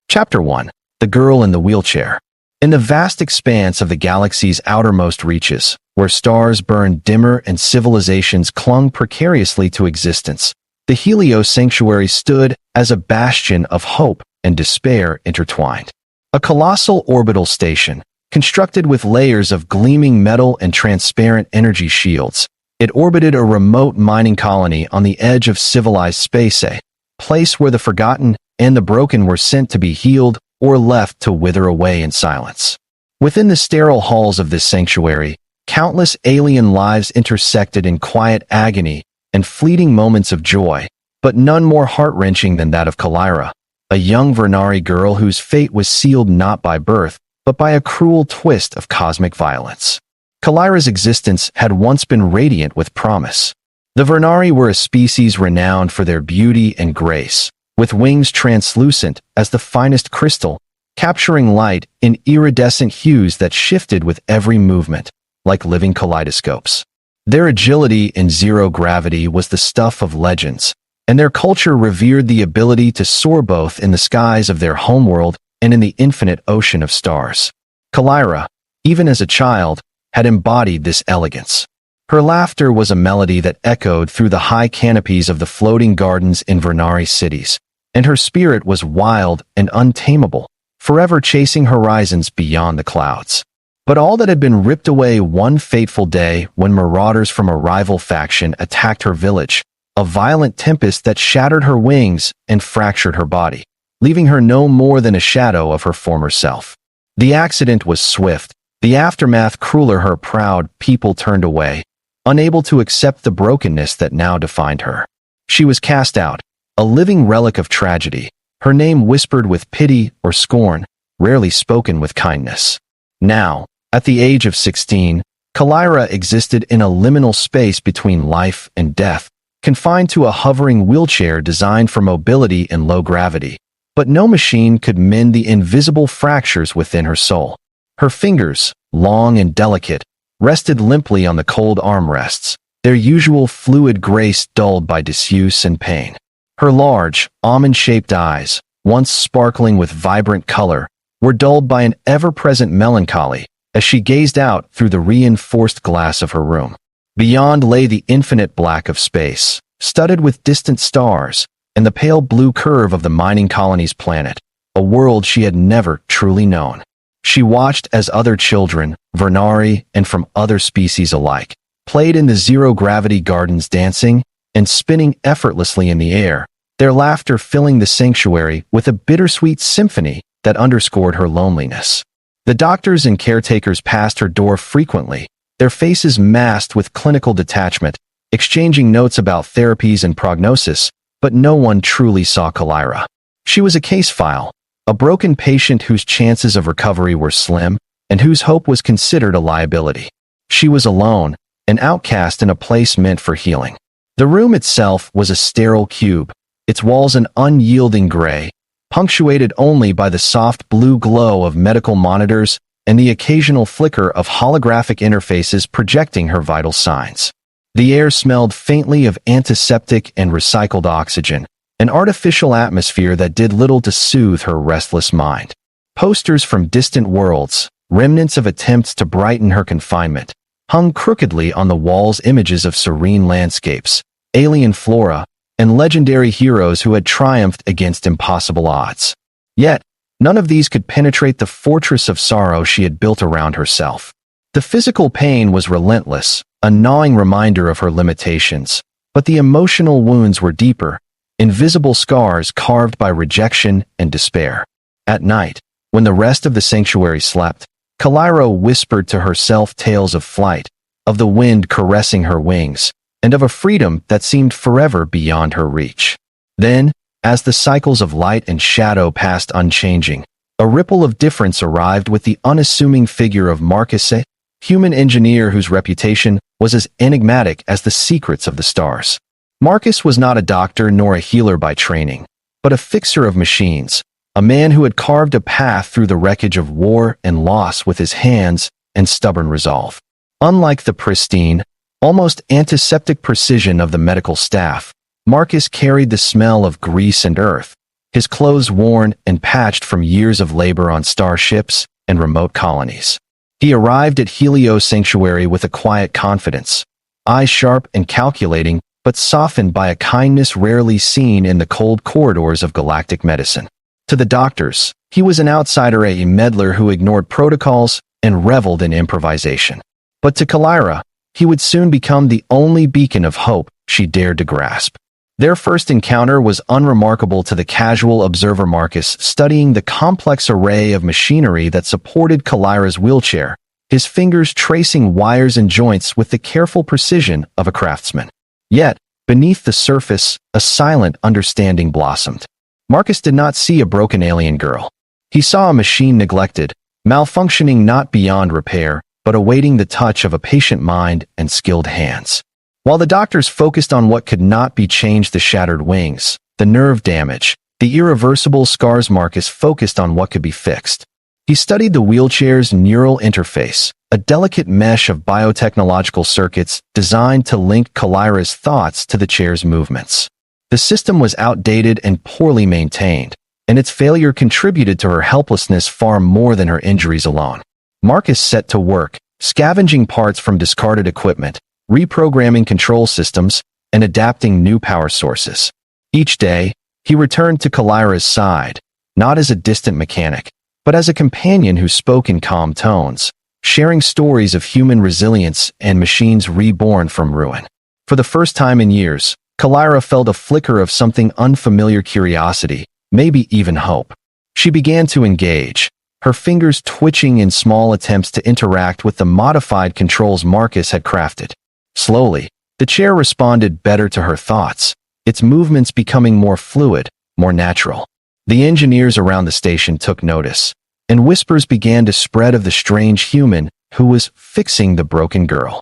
Chapter 1. The Girl in the Wheelchair. In the vast expanse of the galaxy's outermost reaches, where stars burned dimmer and civilizations clung precariously to existence, the Helios Sanctuary stood as a bastion of hope and despair intertwined. A colossal orbital station, constructed with layers of gleaming metal and transparent energy shields, it orbited a remote mining colony on the edge of civilized space, a place where the forgotten and the broken were sent to be healed or left to wither away in silence. Within the sterile halls of this sanctuary, countless alien lives intersected in quiet agony and fleeting moments of joy, but none more heart-wrenching than that of Kalira, a young Vernari girl whose fate was sealed not by birth, but by a cruel twist of cosmic violence. Kalira's existence had once been radiant with promise. The Vernari were a species renowned for their beauty and grace, with wings translucent as the finest crystal, capturing light in iridescent hues that shifted with every movement, like living kaleidoscopes. Their agility in zero gravity was the stuff of legends, and their culture revered the ability to soar both in the skies of their homeworld and in the infinite ocean of stars. Kalira, even as a child, had embodied this elegance. Her laughter was a melody that echoed through the high canopies of the floating gardens in Vernari cities, and her spirit was wild and untamable, forever chasing horizons beyond the clouds. But all that had been ripped away one fateful day when marauders from a rival faction attacked her village, a violent tempest that shattered her wings and fractured her body, leaving her no more than a shadow of her former self. The accident was swift, the aftermath crueler. Her proud people turned away, unable to accept the brokenness that now defined her. She was cast out, a living relic of tragedy, her name whispered with pity or scorn, rarely spoken with kindness. Now, at the age of 16, Kalira existed in a liminal space between life and death, confined to a hovering wheelchair designed for mobility in low gravity. But no machine could mend the invisible fractures within her soul. Her fingers, long and delicate, rested limply on the cold armrests, their usual fluid grace dulled by disuse and pain. Her large, almond-shaped eyes, once sparkling with vibrant color, were dulled by an ever-present melancholy as she gazed out through the reinforced glass of her room. Beyond lay the infinite black of space, studded with distant stars, and the pale blue curve of the mining colony's planet, a world she had never truly known. She watched as other children, Vernari and from other species alike, played in the zero-gravity gardens, dancing and spinning effortlessly in the air, their laughter filling the sanctuary with a bittersweet symphony that underscored her loneliness. The doctors and caretakers passed her door frequently, their faces masked with clinical detachment, exchanging notes about therapies and prognosis, but no one truly saw Kalira. She was a case file, a broken patient whose chances of recovery were slim and whose hope was considered a liability. She was alone, an outcast in a place meant for healing. The room itself was a sterile cube, its walls an unyielding gray, punctuated only by the soft blue glow of medical monitors and the occasional flicker of holographic interfaces projecting her vital signs. The air smelled faintly of antiseptic and recycled oxygen, an artificial atmosphere that did little to soothe her restless mind. Posters from distant worlds, remnants of attempts to brighten her confinement, hung crookedly on the walls, images of serene landscapes, alien flora, and legendary heroes who had triumphed against impossible odds. Yet, none of these could penetrate the fortress of sorrow she had built around herself. The physical pain was relentless, a gnawing reminder of her limitations, but the emotional wounds were deeper, invisible scars carved by rejection and despair. At night, when the rest of the sanctuary slept, Kalira whispered to herself tales of flight, of the wind caressing her wings, and of a freedom that seemed forever beyond her reach. Then, as the cycles of light and shadow passed unchanging, a ripple of difference arrived with the unassuming figure of Marcus, a human engineer whose reputation was as enigmatic as the secrets of the stars. Marcus was not a doctor nor a healer by training, but a fixer of machines, a man who had carved a path through the wreckage of war and loss with his hands and stubborn resolve. Unlike the pristine, almost antiseptic precision of the medical staff, Marcus carried the smell of grease and earth, his clothes worn and patched from years of labor on starships and remote colonies. He arrived at Helio Sanctuary with a quiet confidence, eyes sharp and calculating, but softened by a kindness rarely seen in the cold corridors of galactic medicine. To the doctors, he was an outsider, a meddler who ignored protocols and reveled in improvisation. But to Kalira, he would soon become the only beacon of hope she dared to grasp. Their first encounter was unremarkable to the casual observer Marcus, studying the complex array of machinery that supported Kalira's wheelchair, his fingers tracing wires and joints with the careful precision of a craftsman. Yet, beneath the surface, a silent understanding blossomed. Marcus did not see a broken alien girl. He saw a machine neglected, malfunctioning not beyond repair, but awaiting the touch of a patient mind and skilled hands. While the doctors focused on what could not be changed, the shattered wings, the nerve damage, the irreversible scars, Marcus focused on what could be fixed. He studied the wheelchair's neural interface, a delicate mesh of biotechnological circuits designed to link Kalira's thoughts to the chair's movements. The system was outdated and poorly maintained, and its failure contributed to her helplessness far more than her injuries alone. Marcus set to work, scavenging parts from discarded equipment, reprogramming control systems, and adapting new power sources. Each day, he returned to Kalira's side, not as a distant mechanic, but as a companion who spoke in calm tones, sharing stories of human resilience and machines reborn from ruin. For the first time in years, Kalira felt a flicker of something unfamiliar: curiosity, maybe even hope. She began to engage, her fingers twitching in small attempts to interact with the modified controls Marcus had crafted. Slowly, the chair responded better to her thoughts, its movements becoming more fluid, more natural. The engineers around the station took notice, and whispers began to spread of the strange human who was fixing the broken girl.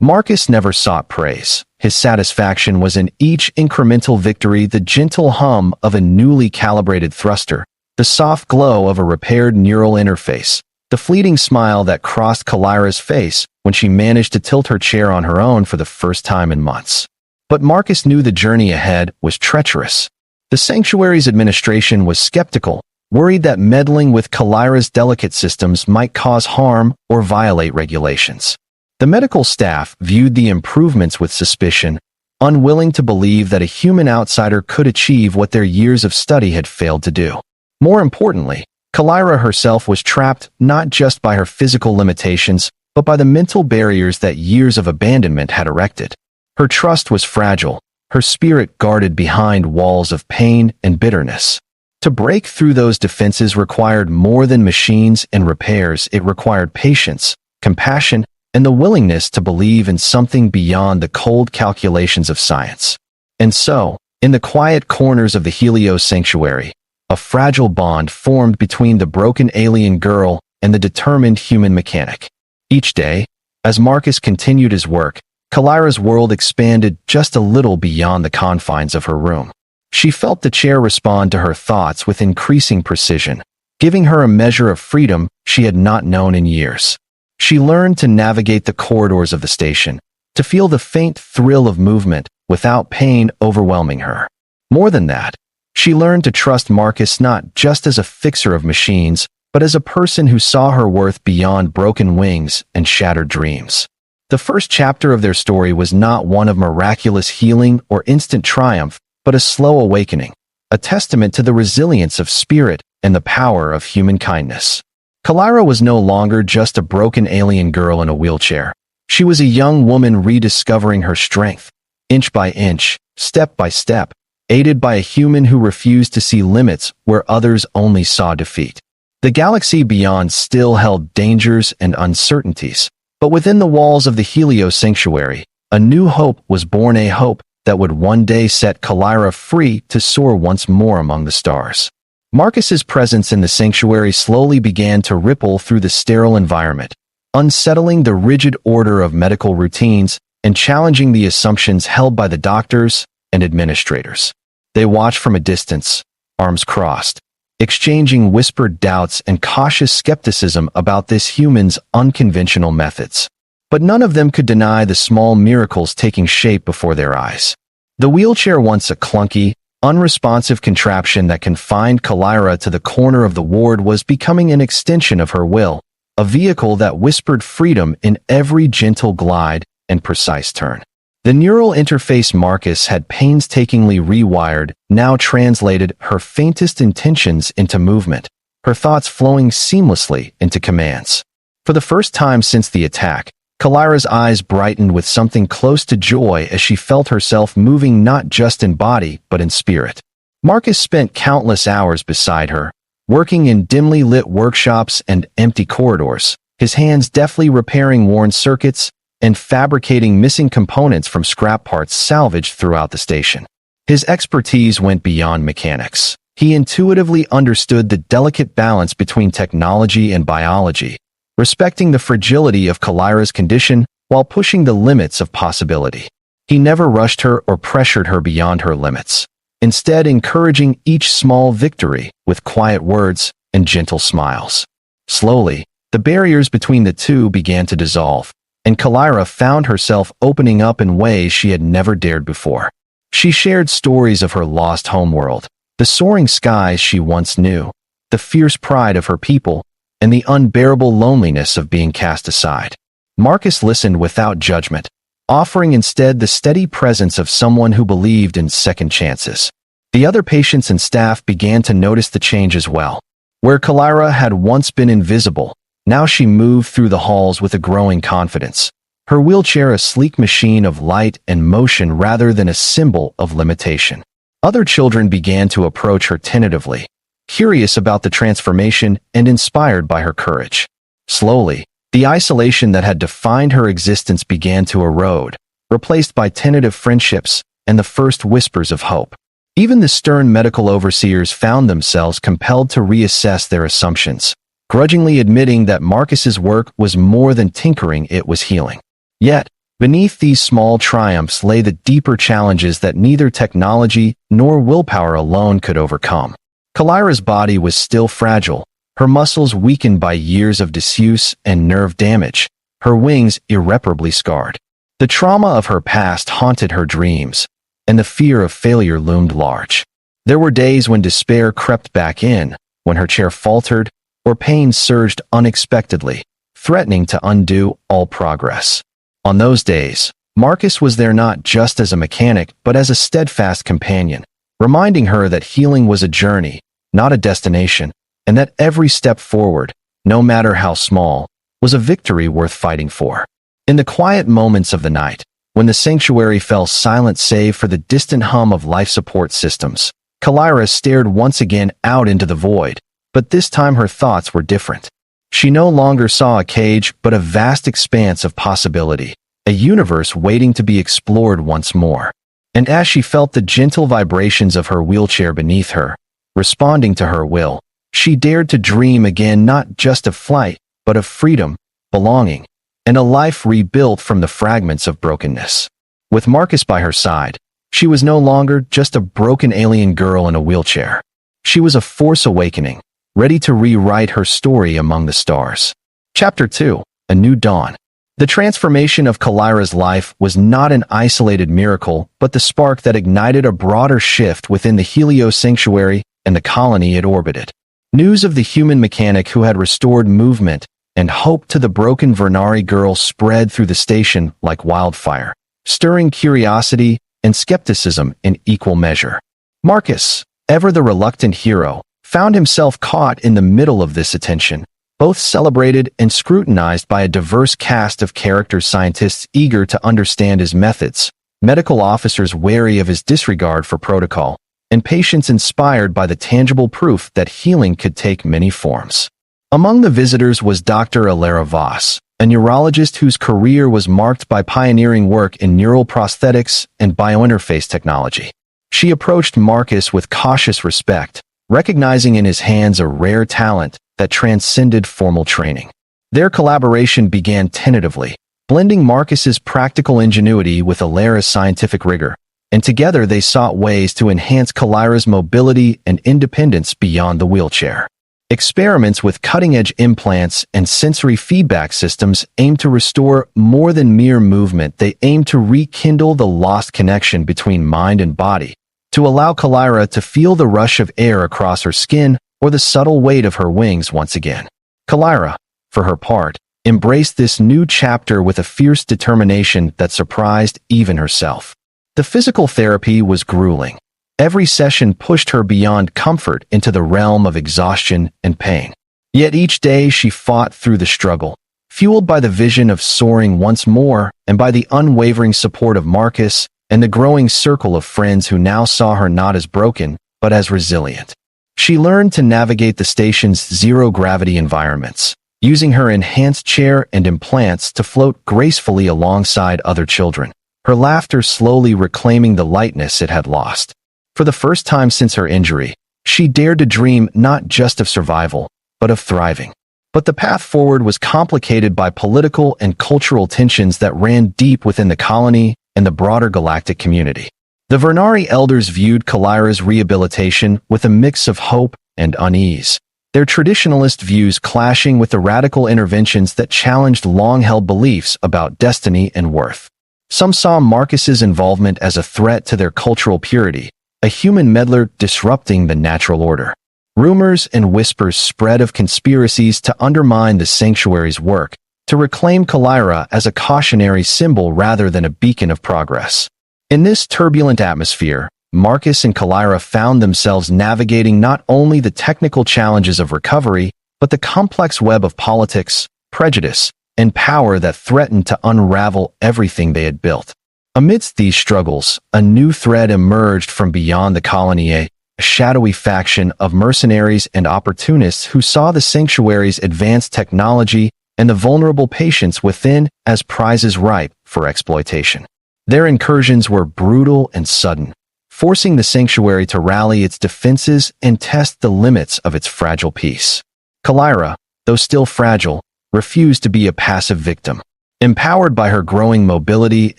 Marcus never sought praise. His satisfaction was in each incremental victory: the gentle hum of a newly calibrated thruster, the soft glow of a repaired neural interface, the fleeting smile that crossed Kalira's face when she managed to tilt her chair on her own for the first time in months. But Marcus knew the journey ahead was treacherous. The sanctuary's administration was skeptical, worried that meddling with Kalira's delicate systems might cause harm or violate regulations. The medical staff viewed the improvements with suspicion, unwilling to believe that a human outsider could achieve what their years of study had failed to do. More importantly, Kalira herself was trapped not just by her physical limitations, but by the mental barriers that years of abandonment had erected. Her trust was fragile, her spirit guarded behind walls of pain and bitterness. To break through those defenses required more than machines and repairs. It required patience, compassion, and the willingness to believe in something beyond the cold calculations of science. And so, in the quiet corners of the Helios Sanctuary, a fragile bond formed between the broken alien girl and the determined human mechanic. Each day, as Marcus continued his work, Kalira's world expanded just a little beyond the confines of her room. She felt the chair respond to her thoughts with increasing precision, giving her a measure of freedom she had not known in years. She learned to navigate the corridors of the station, to feel the faint thrill of movement without pain overwhelming her. More than that, she learned to trust Marcus not just as a fixer of machines, but as a person who saw her worth beyond broken wings and shattered dreams. The first chapter of their story was not one of miraculous healing or instant triumph, but a slow awakening, a testament to the resilience of spirit and the power of human kindness. Kalira was no longer just a broken alien girl in a wheelchair. She was a young woman rediscovering her strength, inch by inch, step by step, aided by a human who refused to see limits where others only saw defeat. The galaxy beyond still held dangers and uncertainties, but within the walls of the Helios Sanctuary, a new hope was born, a hope that would one day set Kalira free to soar once more among the stars. Marcus's presence in the sanctuary slowly began to ripple through the sterile environment, unsettling the rigid order of medical routines and challenging the assumptions held by the doctors and administrators. They watched from a distance, arms crossed, exchanging whispered doubts and cautious skepticism about this human's unconventional methods. But none of them could deny the small miracles taking shape before their eyes. The wheelchair, once a clunky, unresponsive contraption that confined Kalira to the corner of the ward was becoming an extension of her will, a vehicle that whispered freedom in every gentle glide and precise turn. The neural interface Marcus had painstakingly rewired now translated her faintest intentions into movement, her thoughts flowing seamlessly into commands. For the first time since the attack, Kalira's eyes brightened with something close to joy as she felt herself moving not just in body but in spirit. Marcus spent countless hours beside her, working in dimly lit workshops and empty corridors, his hands deftly repairing worn circuits and fabricating missing components from scrap parts salvaged throughout the station. His expertise went beyond mechanics. He intuitively understood the delicate balance between technology and biology, respecting the fragility of Kalira's condition while pushing the limits of possibility. He never rushed her or pressured her beyond her limits, instead encouraging each small victory with quiet words and gentle smiles. Slowly, the barriers between the two began to dissolve, and Kalira found herself opening up in ways she had never dared before. She shared stories of her lost homeworld, the soaring skies she once knew, the fierce pride of her people, and the unbearable loneliness of being cast aside. Marcus listened without judgment, offering instead the steady presence of someone who believed in second chances. The other patients and staff began to notice the change as well. Where Kalira had once been invisible, now she moved through the halls with a growing confidence, her wheelchair a sleek machine of light and motion rather than a symbol of limitation. Other children began to approach her tentatively, curious about the transformation and inspired by her courage. Slowly, the isolation that had defined her existence began to erode, replaced by tentative friendships and the first whispers of hope. Even the stern medical overseers found themselves compelled to reassess their assumptions, grudgingly admitting that Marcus's work was more than tinkering, it was healing. Yet, beneath these small triumphs lay the deeper challenges that neither technology nor willpower alone could overcome. Kalira's body was still fragile, her muscles weakened by years of disuse and nerve damage, her wings irreparably scarred. The trauma of her past haunted her dreams, and the fear of failure loomed large. There were days when despair crept back in, when her chair faltered, or pain surged unexpectedly, threatening to undo all progress. On those days, Marcus was there not just as a mechanic but as a steadfast companion, reminding her that healing was a journey, not a destination, and that every step forward, no matter how small, was a victory worth fighting for. In the quiet moments of the night, when the sanctuary fell silent save for the distant hum of life support systems, Kalira stared once again out into the void, but this time her thoughts were different. She no longer saw a cage but a vast expanse of possibility, a universe waiting to be explored once more. And as she felt the gentle vibrations of her wheelchair beneath her, responding to her will, she dared to dream again not just of flight, but of freedom, belonging, and a life rebuilt from the fragments of brokenness. With Marcus by her side, she was no longer just a broken alien girl in a wheelchair. She was a force awakening, ready to rewrite her story among the stars. Chapter 2: A New Dawn. The transformation of Kalira's life was not an isolated miracle, but the spark that ignited a broader shift within the Helios Sanctuary and the colony it orbited. News of the human mechanic who had restored movement and hope to the broken Vernari girl spread through the station like wildfire, stirring curiosity and skepticism in equal measure. Marcus, ever the reluctant hero, found himself caught in the middle of this attention, both celebrated and scrutinized by a diverse cast of character scientists eager to understand his methods, medical officers wary of his disregard for protocol, and patients inspired by the tangible proof that healing could take many forms. Among the visitors was Dr. Alara Voss, a neurologist whose career was marked by pioneering work in neural prosthetics and biointerface technology. She approached Marcus with cautious respect, recognizing in his hands a rare talent that transcended formal training. Their collaboration began tentatively, blending Marcus's practical ingenuity with Alara's scientific rigor, and together they sought ways to enhance Kalira's mobility and independence beyond the wheelchair. Experiments with cutting-edge implants and sensory feedback systems aimed to restore more than mere movement. They aimed to rekindle the lost connection between mind and body, to allow Kalira to feel the rush of air across her skin or the subtle weight of her wings once again. Kalira, for her part, embraced this new chapter with a fierce determination that surprised even herself. The physical therapy was grueling. Every session pushed her beyond comfort into the realm of exhaustion and pain. Yet each day she fought through the struggle, fueled by the vision of soaring once more and by the unwavering support of Marcus and the growing circle of friends who now saw her not as broken, but as resilient. She learned to navigate the station's zero-gravity environments, using her enhanced chair and implants to float gracefully alongside other children, her laughter slowly reclaiming the lightness it had lost. For the first time since her injury, she dared to dream not just of survival, but of thriving. But the path forward was complicated by political and cultural tensions that ran deep within the colony and the broader galactic community. The Vernari elders viewed Kalira's rehabilitation with a mix of hope and unease, their traditionalist views clashing with the radical interventions that challenged long-held beliefs about destiny and worth. Some saw Marcus's involvement as a threat to their cultural purity, a human meddler disrupting the natural order. Rumors and whispers spread of conspiracies to undermine the sanctuary's work, to reclaim Kalira as a cautionary symbol rather than a beacon of progress. In this turbulent atmosphere, Marcus and Kalira found themselves navigating not only the technical challenges of recovery, but the complex web of politics, prejudice, and power that threatened to unravel everything they had built. Amidst these struggles, a new thread emerged from beyond the colony, a shadowy faction of mercenaries and opportunists who saw the sanctuary's advanced technology and the vulnerable patients within as prizes ripe for exploitation. Their incursions were brutal and sudden, forcing the sanctuary to rally its defenses and test the limits of its fragile peace. Kalira, though still fragile, refused to be a passive victim. Empowered by her growing mobility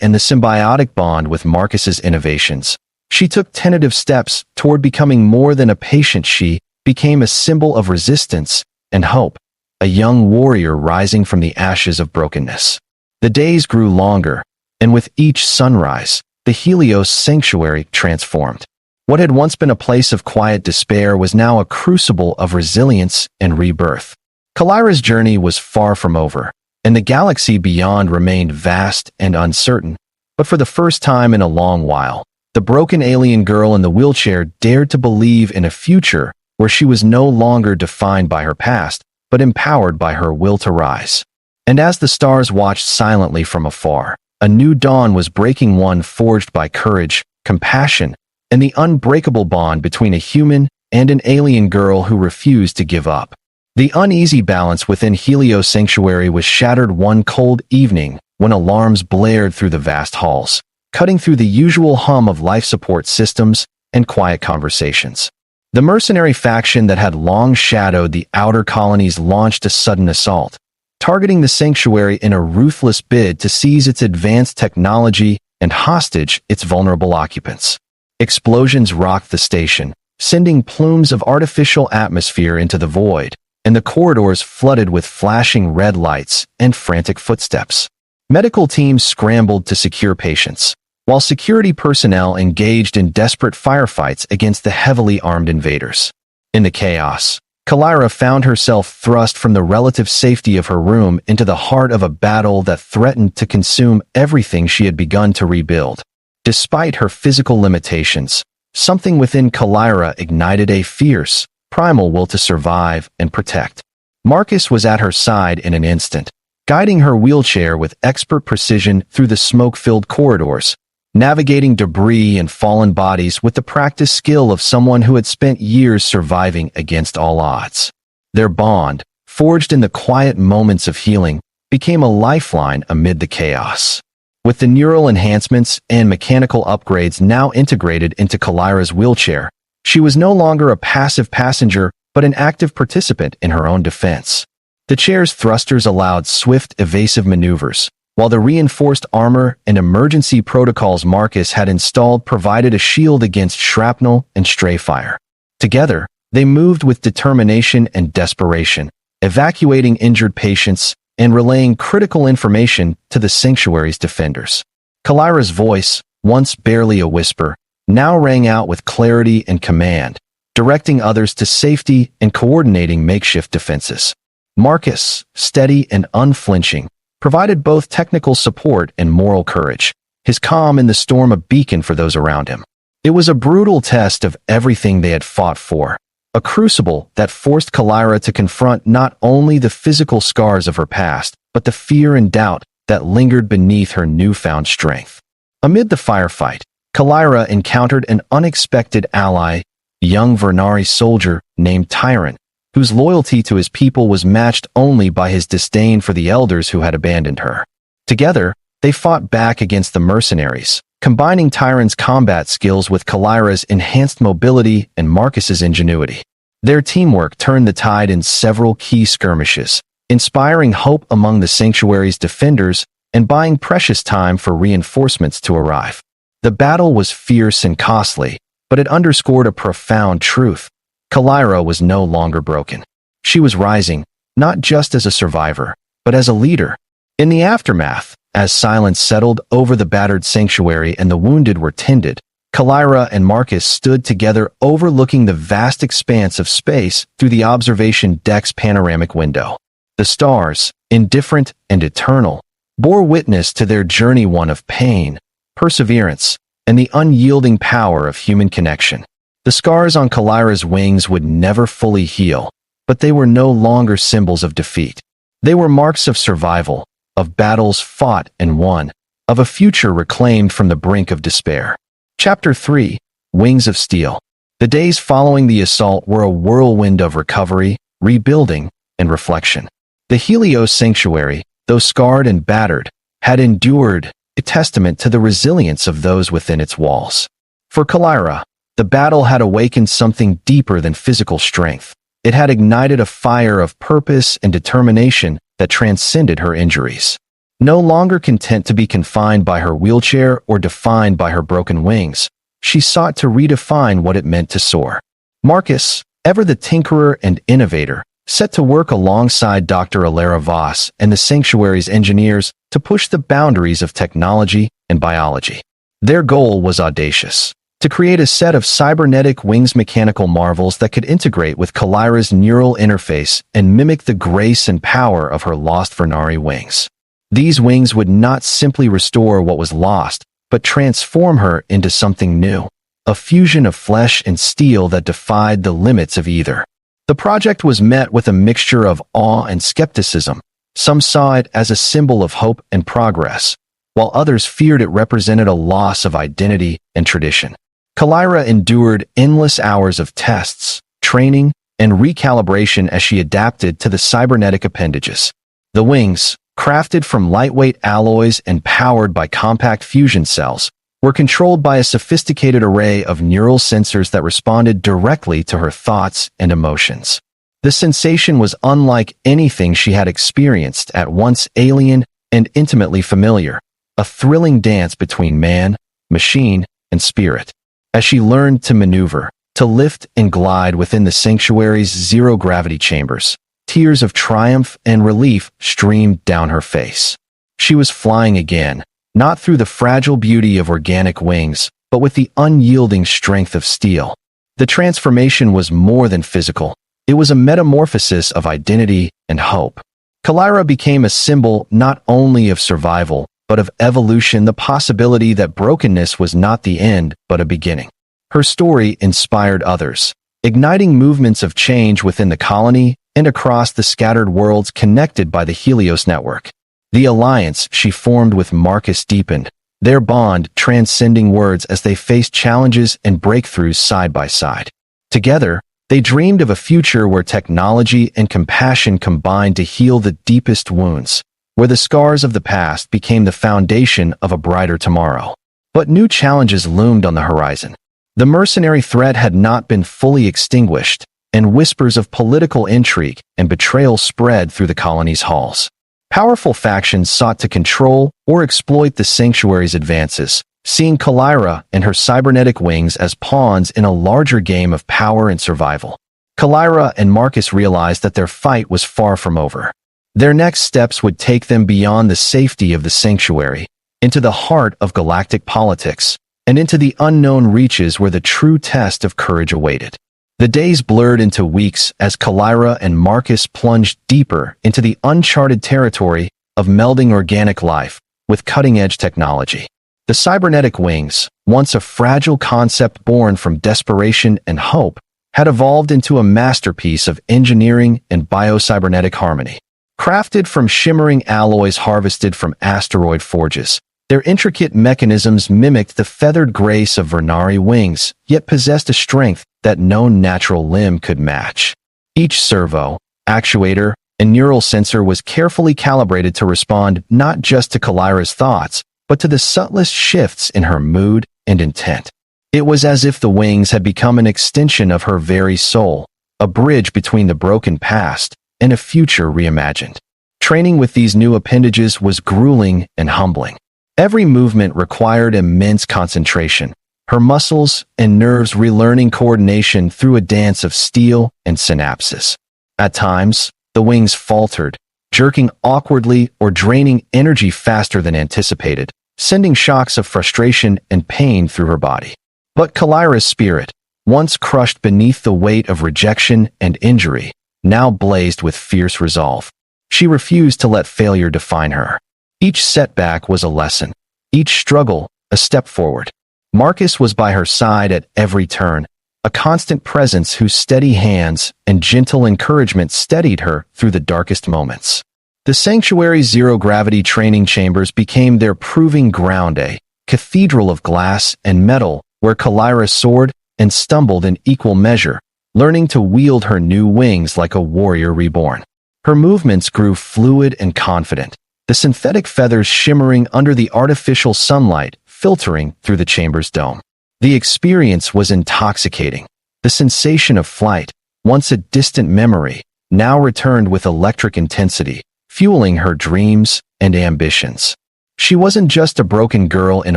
and the symbiotic bond with Marcus's innovations, she took tentative steps toward becoming more than a patient. She became a symbol of resistance and hope, a young warrior rising from the ashes of brokenness. The days grew longer, and with each sunrise, the Helios sanctuary transformed. What had once been a place of quiet despair was now a crucible of resilience and rebirth. Kalira's journey was far from over, and the galaxy beyond remained vast and uncertain, but for the first time in a long while, the broken alien girl in the wheelchair dared to believe in a future where she was no longer defined by her past, but empowered by her will to rise. And as the stars watched silently from afar, a new dawn was breaking, one forged by courage, compassion, and the unbreakable bond between a human and an alien girl who refused to give up. The uneasy balance within Helios Sanctuary was shattered one cold evening when alarms blared through the vast halls, cutting through the usual hum of life support systems and quiet conversations. The mercenary faction that had long shadowed the outer colonies launched a sudden assault, targeting the sanctuary in a ruthless bid to seize its advanced technology and hostage its vulnerable occupants. Explosions rocked the station, sending plumes of artificial atmosphere into the void, and the corridors flooded with flashing red lights and frantic footsteps. Medical teams scrambled to secure patients, while security personnel engaged in desperate firefights against the heavily armed invaders. In the chaos, Kalira found herself thrust from the relative safety of her room into the heart of a battle that threatened to consume everything she had begun to rebuild. Despite her physical limitations, something within Kalira ignited a fierce, primal will to survive and protect. Marcus was at her side in an instant, guiding her wheelchair with expert precision through the smoke-filled corridors, navigating debris and fallen bodies with the practiced skill of someone who had spent years surviving against all odds. Their bond, forged in the quiet moments of healing, became a lifeline amid the chaos. With the neural enhancements and mechanical upgrades now integrated into Kalira's wheelchair, she was no longer a passive passenger but an active participant in her own defense. The chair's thrusters allowed swift, evasive maneuvers, while the reinforced armor and emergency protocols Marcus had installed provided a shield against shrapnel and stray fire. Together, they moved with determination and desperation, evacuating injured patients and relaying critical information to the sanctuary's defenders. Kalira's voice, once barely a whisper, now rang out with clarity and command, directing others to safety and coordinating makeshift defenses. Marcus, steady and unflinching, provided both technical support and moral courage, his calm in the storm a beacon for those around him. It was a brutal test of everything they had fought for, a crucible that forced Kalira to confront not only the physical scars of her past, but the fear and doubt that lingered beneath her newfound strength. Amid the firefight, Kalira encountered an unexpected ally, a young Vernari soldier named Tyrant, whose loyalty to his people was matched only by his disdain for the elders who had abandoned her. Together, they fought back against the mercenaries, combining Tyrant's combat skills with Kalira's enhanced mobility and Marcus's ingenuity. Their teamwork turned the tide in several key skirmishes, inspiring hope among the sanctuary's defenders and buying precious time for reinforcements to arrive. The battle was fierce and costly, but it underscored a profound truth. Kalira was no longer broken. She was rising, not just as a survivor, but as a leader. In the aftermath, as silence settled over the battered sanctuary and the wounded were tended, Kalira and Marcus stood together overlooking the vast expanse of space through the observation deck's panoramic window. The stars, indifferent and eternal, bore witness to their journey, one of pain, perseverance, and the unyielding power of human connection. The scars on Kalira's wings would never fully heal, but they were no longer symbols of defeat. They were marks of survival, of battles fought and won, of a future reclaimed from the brink of despair. Chapter 3: Wings of Steel. The days following the assault were a whirlwind of recovery, rebuilding, and reflection. The Helios Sanctuary, though scarred and battered, had endured, a testament to the resilience of those within its walls. For Kalira, the battle had awakened something deeper than physical strength. It had ignited a fire of purpose and determination that transcended her injuries. No longer content to be confined by her wheelchair or defined by her broken wings, she sought to redefine what it meant to soar. Marcus, ever the tinkerer and innovator, set to work alongside Dr. Alara Voss and the sanctuary's engineers to push the boundaries of technology and biology. Their goal was audacious: to create a set of cybernetic wings mechanical marvels that could integrate with Kalira's neural interface and mimic the grace and power of her lost Vernari wings. These wings would not simply restore what was lost, but transform her into something new, a fusion of flesh and steel that defied the limits of either. The project was met with a mixture of awe and skepticism. Some saw it as a symbol of hope and progress, while others feared it represented a loss of identity and tradition. Kalira endured endless hours of tests, training, and recalibration as she adapted to the cybernetic appendages. The wings, crafted from lightweight alloys and powered by compact fusion cells, were controlled by a sophisticated array of neural sensors that responded directly to her thoughts and emotions. The sensation was unlike anything she had experienced, at once alien and intimately familiar, a thrilling dance between man, machine, and spirit. As she learned to maneuver, to lift and glide within the sanctuary's zero-gravity chambers, tears of triumph and relief streamed down her face. She was flying again, not through the fragile beauty of organic wings, but with the unyielding strength of steel. The transformation was more than physical. It was a metamorphosis of identity and hope. Kalira became a symbol not only of survival, but of evolution, the possibility that brokenness was not the end, but a beginning. Her story inspired others, igniting movements of change within the colony and across the scattered worlds connected by the Helios network. The alliance she formed with Marcus deepened, their bond transcending words as they faced challenges and breakthroughs side by side. Together, they dreamed of a future where technology and compassion combined to heal the deepest wounds, where the scars of the past became the foundation of a brighter tomorrow. But new challenges loomed on the horizon. The mercenary threat had not been fully extinguished, and whispers of political intrigue and betrayal spread through the colony's halls. Powerful factions sought to control or exploit the sanctuary's advances, seeing Kalira and her cybernetic wings as pawns in a larger game of power and survival. Kalira and Marcus realized that their fight was far from over. Their next steps would take them beyond the safety of the sanctuary, into the heart of galactic politics, and into the unknown reaches where the true test of courage awaited. The days blurred into weeks as Kalira and Marcus plunged deeper into the uncharted territory of melding organic life with cutting-edge technology. The cybernetic wings, once a fragile concept born from desperation and hope, had evolved into a masterpiece of engineering and biocybernetic harmony. Crafted from shimmering alloys harvested from asteroid forges, their intricate mechanisms mimicked the feathered grace of Vernari wings, yet possessed a strength that no natural limb could match. Each servo, actuator, and neural sensor was carefully calibrated to respond not just to Kalira's thoughts, but to the subtlest shifts in her mood and intent. It was as if the wings had become an extension of her very soul, a bridge between the broken past and a future reimagined. Training with these new appendages was grueling and humbling. Every movement required immense concentration, her muscles and nerves relearning coordination through a dance of steel and synapses. At times, the wings faltered, jerking awkwardly or draining energy faster than anticipated, sending shocks of frustration and pain through her body. But Kalira's spirit, once crushed beneath the weight of rejection and injury, now blazed with fierce resolve. She refused to let failure define her. Each setback was a lesson, each struggle a step forward. Marcus was by her side at every turn, a constant presence whose steady hands and gentle encouragement steadied her through the darkest moments. The Sanctuary's zero-gravity training chambers became their proving ground, a cathedral of glass and metal where Kalira soared and stumbled in equal measure, learning to wield her new wings like a warrior reborn. Her movements grew fluid and confident, the synthetic feathers shimmering under the artificial sunlight filtering through the chamber's dome. The experience was intoxicating. The sensation of flight, once a distant memory, now returned with electric intensity, fueling her dreams and ambitions. She wasn't just a broken girl in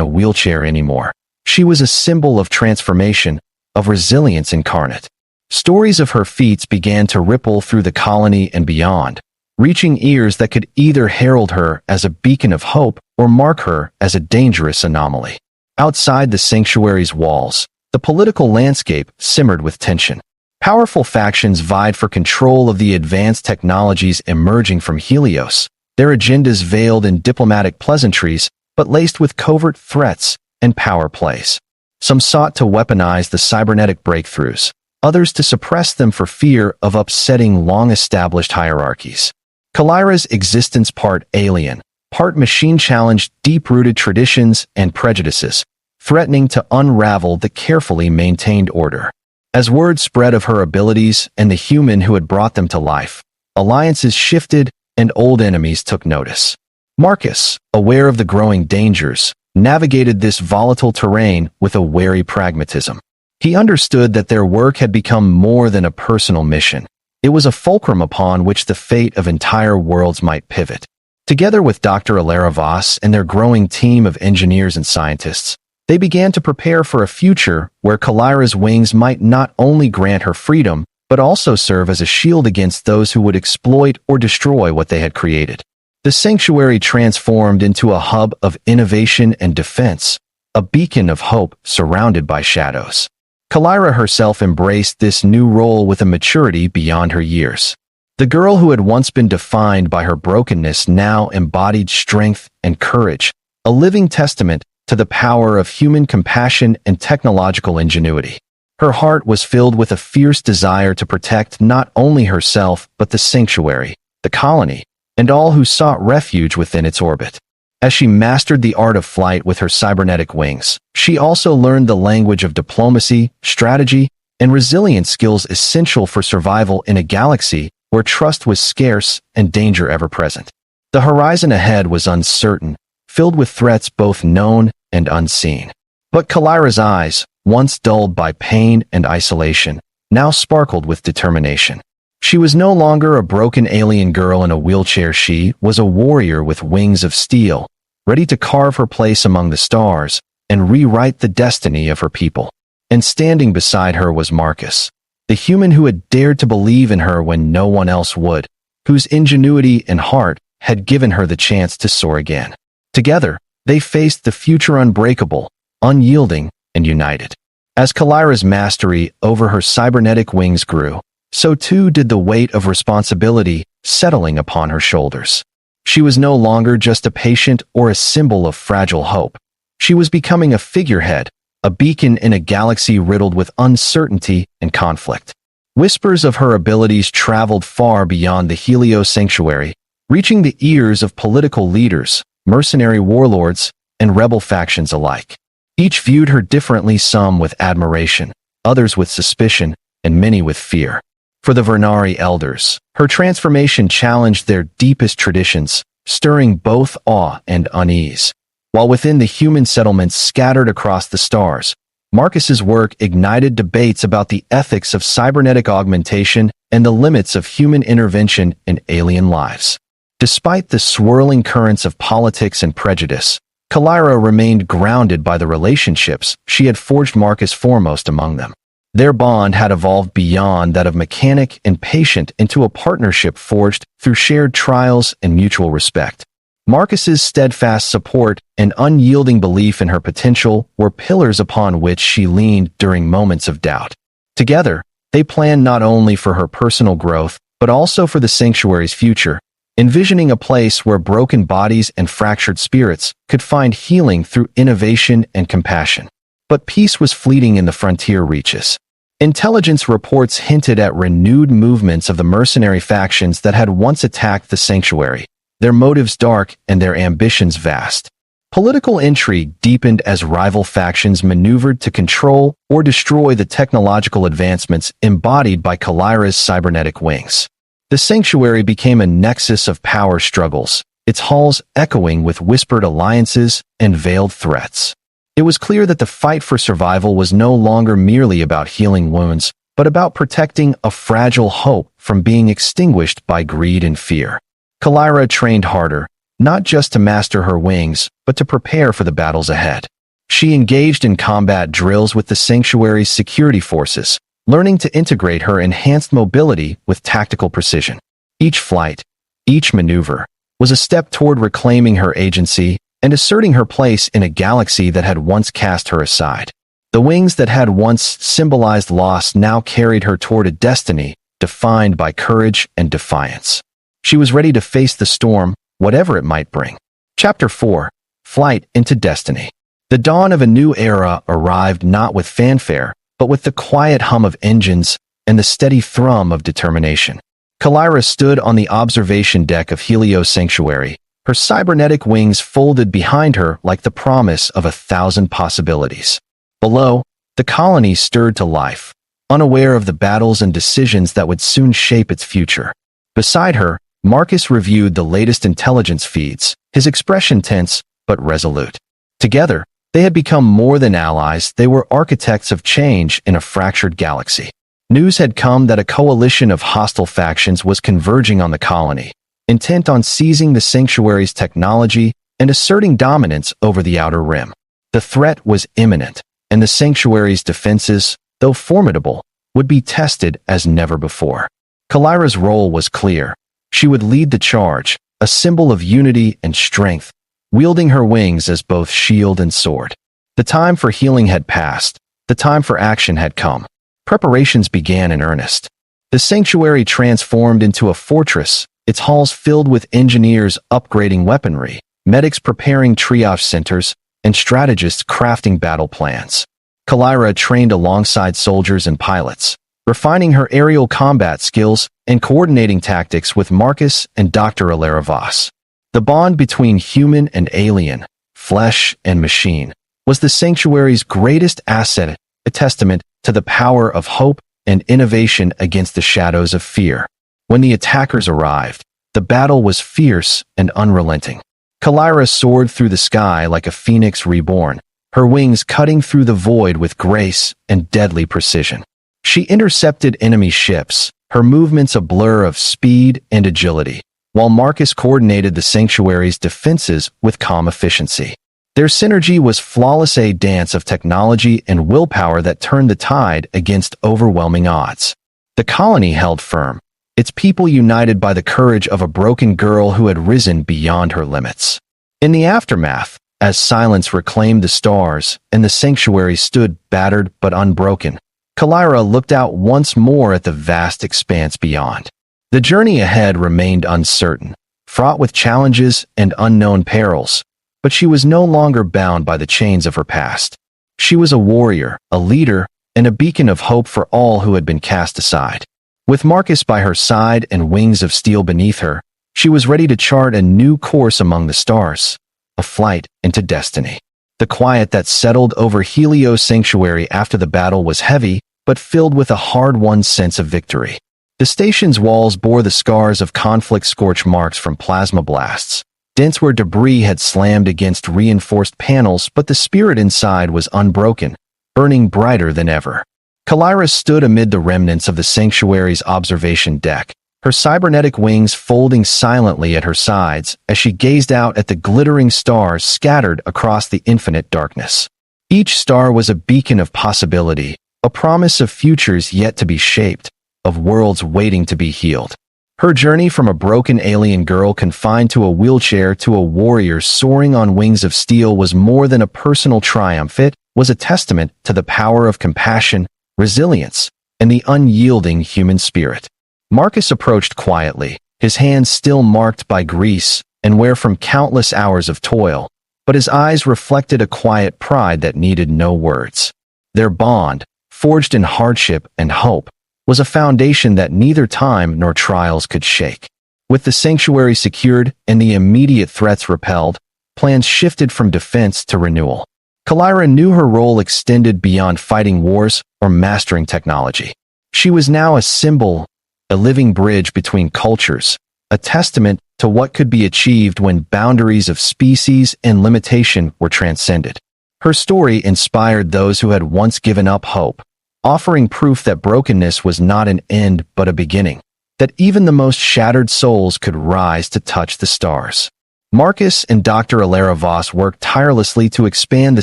a wheelchair anymore. She was a symbol of transformation, of resilience incarnate. Stories of her feats began to ripple through the colony and beyond, reaching ears that could either herald her as a beacon of hope or mark her as a dangerous anomaly. Outside the sanctuary's walls, the political landscape simmered with tension. Powerful factions vied for control of the advanced technologies emerging from Helios, their agendas veiled in diplomatic pleasantries but laced with covert threats and power plays. Some sought to weaponize the cybernetic breakthroughs, others to suppress them for fear of upsetting long-established hierarchies. Kalira's existence, part alien, part machine, challenged deep-rooted traditions and prejudices, threatening to unravel the carefully maintained order. As word spread of her abilities and the human who had brought them to life, alliances shifted and old enemies took notice. Marcus, aware of the growing dangers, navigated this volatile terrain with a wary pragmatism. He understood that their work had become more than a personal mission. It was a fulcrum upon which the fate of entire worlds might pivot. Together with Dr. Alaravas and their growing team of engineers and scientists, they began to prepare for a future where Kalira's wings might not only grant her freedom, but also serve as a shield against those who would exploit or destroy what they had created. The sanctuary transformed into a hub of innovation and defense, a beacon of hope surrounded by shadows. Kalira herself embraced this new role with a maturity beyond her years. The girl who had once been defined by her brokenness now embodied strength and courage, a living testament to the power of human compassion and technological ingenuity. Her heart was filled with a fierce desire to protect not only herself but the sanctuary, the colony, and all who sought refuge within its orbit. As she mastered the art of flight with her cybernetic wings, she also learned the language of diplomacy, strategy, and resilience, skills essential for survival in a galaxy where trust was scarce and danger ever present. The horizon ahead was uncertain, filled with threats both known and unseen. But Kalira's eyes, once dulled by pain and isolation, now sparkled with determination. She was no longer a broken alien girl in a wheelchair. She was a warrior with wings of steel, ready to carve her place among the stars and rewrite the destiny of her people. And standing beside her was Marcus, the human who had dared to believe in her when no one else would, whose ingenuity and heart had given her the chance to soar again. Together, they faced the future unbreakable, unyielding, and united. As Kalira's mastery over her cybernetic wings grew, so too did the weight of responsibility settling upon her shoulders. She was no longer just a patient or a symbol of fragile hope. She was becoming a figurehead, a beacon in a galaxy riddled with uncertainty and conflict. Whispers of her abilities traveled far beyond the Helios Sanctuary, reaching the ears of political leaders, mercenary warlords, and rebel factions alike. Each viewed her differently, some with admiration, others with suspicion, and many with fear. For the Vernari elders, her transformation challenged their deepest traditions, stirring both awe and unease. While within the human settlements scattered across the stars, Marcus's work ignited debates about the ethics of cybernetic augmentation and the limits of human intervention in alien lives. Despite the swirling currents of politics and prejudice, Kalira remained grounded by the relationships she had forged, Marcus foremost among them. Their bond had evolved beyond that of mechanic and patient into a partnership forged through shared trials and mutual respect. Marcus's steadfast support and unyielding belief in her potential were pillars upon which she leaned during moments of doubt. Together, they planned not only for her personal growth, but also for the sanctuary's future, envisioning a place where broken bodies and fractured spirits could find healing through innovation and compassion. But peace was fleeting in the frontier reaches. Intelligence reports hinted at renewed movements of the mercenary factions that had once attacked the sanctuary, their motives dark and their ambitions vast. Political intrigue deepened as rival factions maneuvered to control or destroy the technological advancements embodied by Kalira's cybernetic wings. The sanctuary became a nexus of power struggles, its halls echoing with whispered alliances and veiled threats. It was clear that the fight for survival was no longer merely about healing wounds, but about protecting a fragile hope from being extinguished by greed and fear. Kalira trained harder, not just to master her wings, but to prepare for the battles ahead. She engaged in combat drills with the sanctuary's security forces, learning to integrate her enhanced mobility with tactical precision. Each flight, each maneuver, was a step toward reclaiming her agency and asserting her place in a galaxy that had once cast her aside. The wings that had once symbolized loss now carried her toward a destiny defined by courage and defiance. She was ready to face the storm, whatever it might bring. Chapter 4: Flight into Destiny. The dawn of a new era arrived not with fanfare, but with the quiet hum of engines and the steady thrum of determination. Kalira stood on the observation deck of Helios Sanctuary, her cybernetic wings folded behind her like the promise of 1,000 possibilities. Below, the colony stirred to life, unaware of the battles and decisions that would soon shape its future. Beside her, Marcus reviewed the latest intelligence feeds, his expression tense but resolute. Together, they had become more than allies, they were architects of change in a fractured galaxy. News had come that a coalition of hostile factions was converging on the colony, intent on seizing the sanctuary's technology and asserting dominance over the outer rim. The threat was imminent, and the sanctuary's defenses, though formidable, would be tested as never before. Kalira's role was clear. She would lead the charge, a symbol of unity and strength, wielding her wings as both shield and sword. The time for healing had passed. The time for action had come. Preparations began in earnest. The sanctuary transformed into a fortress, its halls filled with engineers upgrading weaponry, medics preparing triage centers, and strategists crafting battle plans. Kalira trained alongside soldiers and pilots, refining her aerial combat skills and coordinating tactics with Marcus and Dr. Alaravas. The bond between human and alien, flesh and machine, was the sanctuary's greatest asset, a testament to the power of hope and innovation against the shadows of fear. When the attackers arrived, the battle was fierce and unrelenting. Kalira soared through the sky like a phoenix reborn, her wings cutting through the void with grace and deadly precision. She intercepted enemy ships, her movements a blur of speed and agility, while Marcus coordinated the sanctuary's defenses with calm efficiency. Their synergy was flawless, a dance of technology and willpower that turned the tide against overwhelming odds. The colony held firm, its people united by the courage of a broken girl who had risen beyond her limits. In the aftermath, as silence reclaimed the stars and the sanctuary stood battered but unbroken, Kalira looked out once more at the vast expanse beyond. The journey ahead remained uncertain, fraught with challenges and unknown perils, but she was no longer bound by the chains of her past. She was a warrior, a leader, and a beacon of hope for all who had been cast aside. With Marcus by her side and wings of steel beneath her, she was ready to chart a new course among the stars, a flight into destiny. The quiet that settled over Helios Sanctuary after the battle was heavy, but filled with a hard-won sense of victory. The station's walls bore the scars of conflict-scorched marks from plasma blasts, dents where debris had slammed against reinforced panels, but the spirit inside was unbroken, burning brighter than ever. Kalira stood amid the remnants of the sanctuary's observation deck, her cybernetic wings folding silently at her sides as she gazed out at the glittering stars scattered across the infinite darkness. Each star was a beacon of possibility, a promise of futures yet to be shaped, of worlds waiting to be healed. Her journey from a broken alien girl confined to a wheelchair to a warrior soaring on wings of steel was more than a personal triumph. It was a testament to the power of compassion, resilience, and the unyielding human spirit. Marcus approached quietly, his hands still marked by grease and wear from countless hours of toil, but his eyes reflected a quiet pride that needed no words. Their bond, forged in hardship and hope, was a foundation that neither time nor trials could shake. With the sanctuary secured and the immediate threats repelled, plans shifted from defense to renewal. Kalira knew her role extended beyond fighting wars or mastering technology. She was now a symbol, a living bridge between cultures, a testament to what could be achieved when boundaries of species and limitation were transcended. Her story inspired those who had once given up hope, offering proof that brokenness was not an end but a beginning, that even the most shattered souls could rise to touch the stars. Marcus and Dr. Alara Voss worked tirelessly to expand the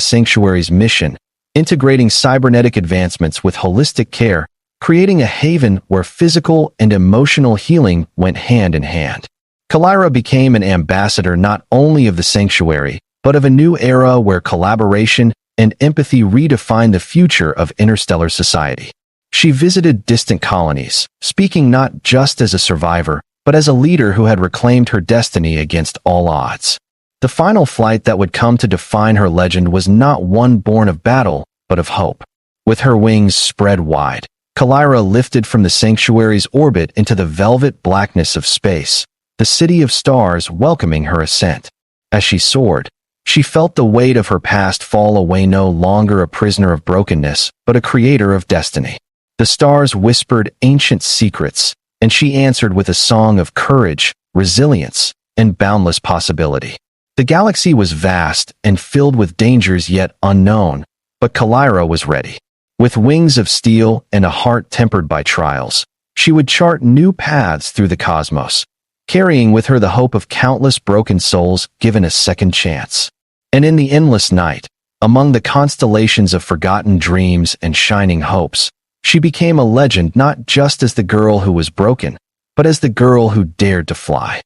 sanctuary's mission, integrating cybernetic advancements with holistic care, creating a haven where physical and emotional healing went hand in hand. Kalira became an ambassador not only of the sanctuary, but of a new era where collaboration and empathy redefined the future of interstellar society. She visited distant colonies, speaking not just as a survivor, but as a leader who had reclaimed her destiny against all odds. The final flight that would come to define her legend was not one born of battle, but of hope. With her wings spread wide, Kalira lifted from the sanctuary's orbit into the velvet blackness of space, the city of stars welcoming her ascent. As she soared, she felt the weight of her past fall away, no longer a prisoner of brokenness, but a creator of destiny. The stars whispered ancient secrets, and she answered with a song of courage, resilience, and boundless possibility. The galaxy was vast and filled with dangers yet unknown, but Kalira was ready. With wings of steel and a heart tempered by trials, she would chart new paths through the cosmos, carrying with her the hope of countless broken souls given a second chance. And in the endless night, among the constellations of forgotten dreams and shining hopes, she became a legend not just as the girl who was broken, but as the girl who dared to fly.